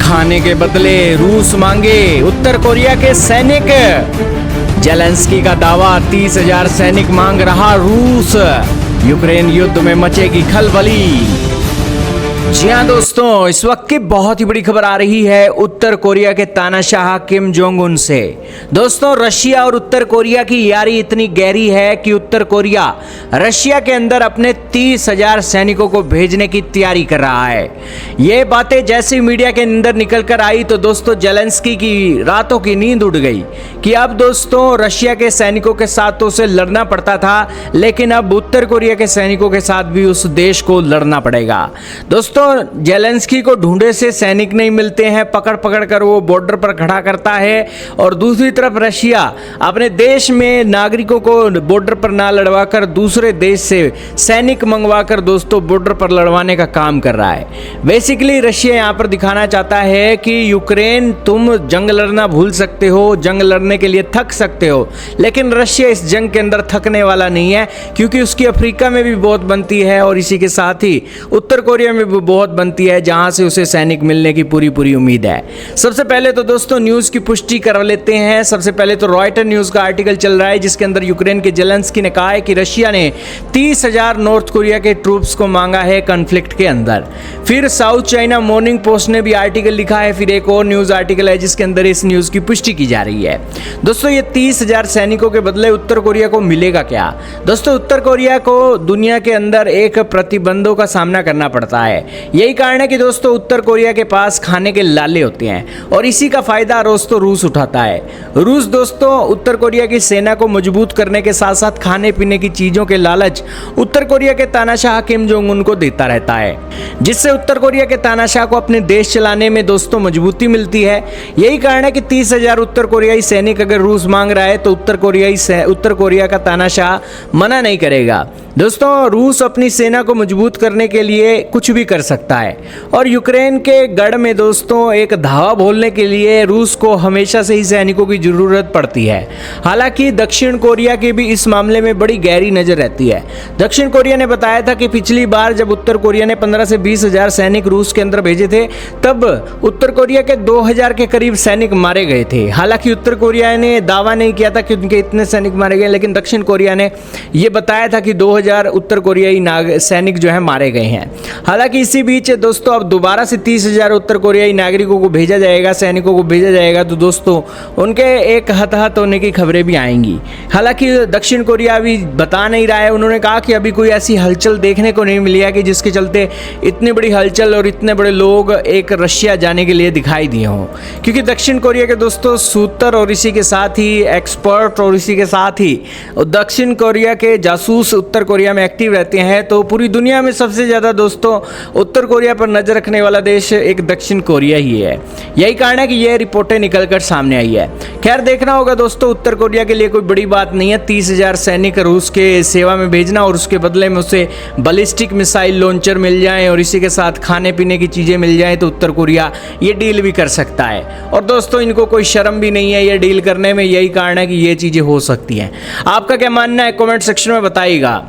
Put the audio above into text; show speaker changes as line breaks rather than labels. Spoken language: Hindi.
खाने के बदले रूस मांगे उत्तर कोरिया के सैनिक। जेलेंस्की का दावा 30,000 सैनिक मांग रहा रूस। यूक्रेन युद्ध में मचेगी खलबली। जी हाँ दोस्तों, इस वक्त की बहुत ही बड़ी खबर आ रही है उत्तर कोरिया के तानाशाह किम जोंग उन से। दोस्तों, रशिया और उत्तर कोरिया की यारी इतनी गहरी है कि उत्तर कोरिया रशिया के अंदर अपने 30,000 सैनिकों को भेजने की तैयारी कर रहा है। ये बातें जैसे मीडिया के अंदर निकल कर आई तो दोस्तों जेलेंस्की की रातों की नींद उड़ गई कि अब दोस्तों रशिया के सैनिकों के साथ तो उसे लड़ना पड़ता था, लेकिन अब उत्तर कोरिया के सैनिकों के साथ भी उस देश को लड़ना पड़ेगा। दोस्तों, जेलेंस्की को ढूंढे से सैनिक नहीं मिलते हैं, पकड़ पकड़ कर वो बॉर्डर पर खड़ा करता है। और दूसरी तरफ रशिया अपने देश में नागरिकों को बॉर्डर पर ना लड़वा कर दूसरे देश से सैनिक मंगवा कर दोस्तों बॉर्डर पर लड़वाने का काम कर रहा है। बेसिकली रशिया यहाँ पर दिखाना चाहता है कि यूक्रेन, तुम जंग लड़ना भूल सकते हो, जंग लड़ने के लिए थक सकते हो, लेकिन रशिया इस जंग के अंदर थकने वाला नहीं है, क्योंकि उसकी अफ्रीका में भी बहुत बनती है और इसी के साथ ही उत्तर कोरिया में भी बहुत बनती है, जहां से उसे सैनिक मिलने की पूरी उम्मीद है। सबसे पहले तो दोस्तों न्यूज़ की पुष्टि कर लेते हैं। सबसे पहले तो रॉयटर न्यूज़ का आर्टिकल चल रहा है, जिसके अंदर यूक्रेन के जेलेंस्की ने कहा है कि रशिया ने 30,000 नॉर्थ कोरिया के ट्रूप्स को मांगा है कॉन्फ्लिक्ट के अंदर। फिर साउथ चाइना मॉर्निंग पोस्ट ने भी आर्टिकल लिखा है, फिर एक और न्यूज़ आर्टिकल है जिसके अंदर इस न्यूज़ की पुष्टि की जा रही है। दोस्तों, ये 30,000 सैनिकों के बदले उत्तर कोरिया को मिलेगा क्या? दोस्तों, उत्तर कोरिया को दुनिया के अंदर एक प्रतिबंधों का सामना करना पड़ता है। यही कारण है कि दोस्तों उत्तर कोरिया के पास खाने के लाले होते हैं और इसी का फायदा दोस्तों रूस उठाता है। रूस दोस्तों उत्तर कोरिया की सेना को मजबूत करने के साथ साथ खाने पीने की चीजों के लालच उत्तर कोरिया के तानाशाह किम जोंग उन को देता रहता है, जिससे उत्तर कोरिया के तानाशाह को अपने देश चलाने में दोस्तों मजबूती मिलती है। यही कारण है कि 30,000 उत्तर कोरियाई सैनिक अगर रूस मांग रहा है तो उत्तर कोरिया का तानाशाह मना नहीं करेगा। दोस्तों, रूस अपनी सेना को मजबूत करने के लिए कुछ भी कर सकता है और यूक्रेन के गढ़ में दोस्तों एक धावा बोलने के लिए रूस को हमेशा से ही सैनिकों की जरूरत पड़ती है। हालांकि दक्षिण कोरिया की भी इस मामले में बड़ी गहरी नजर रहती है। दक्षिण कोरिया ने बताया था कि पिछली बार जब उत्तर कोरिया ने 15 से 20,000 सैनिक रूस के अंदर भेजे थे, तब उत्तर कोरिया के 2,000 के करीब सैनिक मारे गए थे। हालांकि उत्तर कोरिया ने दावा नहीं किया था कि उनके इतने सैनिक मारे गए, लेकिन दक्षिण कोरिया ने यह बताया था कि 2,000 उत्तर कोरियाई सैनिक जो है मारे गए हैं। हालांकि इसी बीच दोस्तों अब दोबारा से 30,000 उत्तर कोरियाई नागरिकों को भेजा जाएगा, सैनिकों को भेजा जाएगा, तो दोस्तों उनके एक हताहत होने की खबरें भी आएंगी। हालांकि दक्षिण कोरिया अभी बता नहीं रहा है। उन्होंने कहा कि अभी कोई ऐसी हलचल देखने को नहीं मिली है कि जिसके चलते इतनी बड़ी हलचल और इतने बड़े लोग एक रशिया जाने के लिए दिखाई दिए हों, क्योंकि दक्षिण कोरिया के दोस्तों सूत्र और इसी के साथ ही एक्सपर्ट और इसी के साथ ही दक्षिण कोरिया के जासूस उत्तर कोरिया में एक्टिव रहते हैं। तो पूरी दुनिया में सबसे ज़्यादा दोस्तों उत्तर कोरिया पर नजर रखने वाला देश एक दक्षिण कोरिया ही है। यही कारण है कि ये रिपोर्टें निकलकर सामने आई है। खैर, देखना होगा दोस्तों, उत्तर कोरिया के लिए कोई बड़ी बात नहीं है 30,000 सैनिक रूस के सेवा में भेजना और उसके बदले में उसे बैलिस्टिक मिसाइल लॉन्चर मिल जाए और इसी के साथ खाने पीने की चीज़ें मिल जाए तो उत्तर कोरिया ये डील भी कर सकता है। और दोस्तों इनको कोई शर्म भी नहीं है ये डील करने में। यही कारण है कि ये चीज़ें हो सकती हैं। आपका क्या मानना है कॉमेंट सेक्शन में बताइएगा।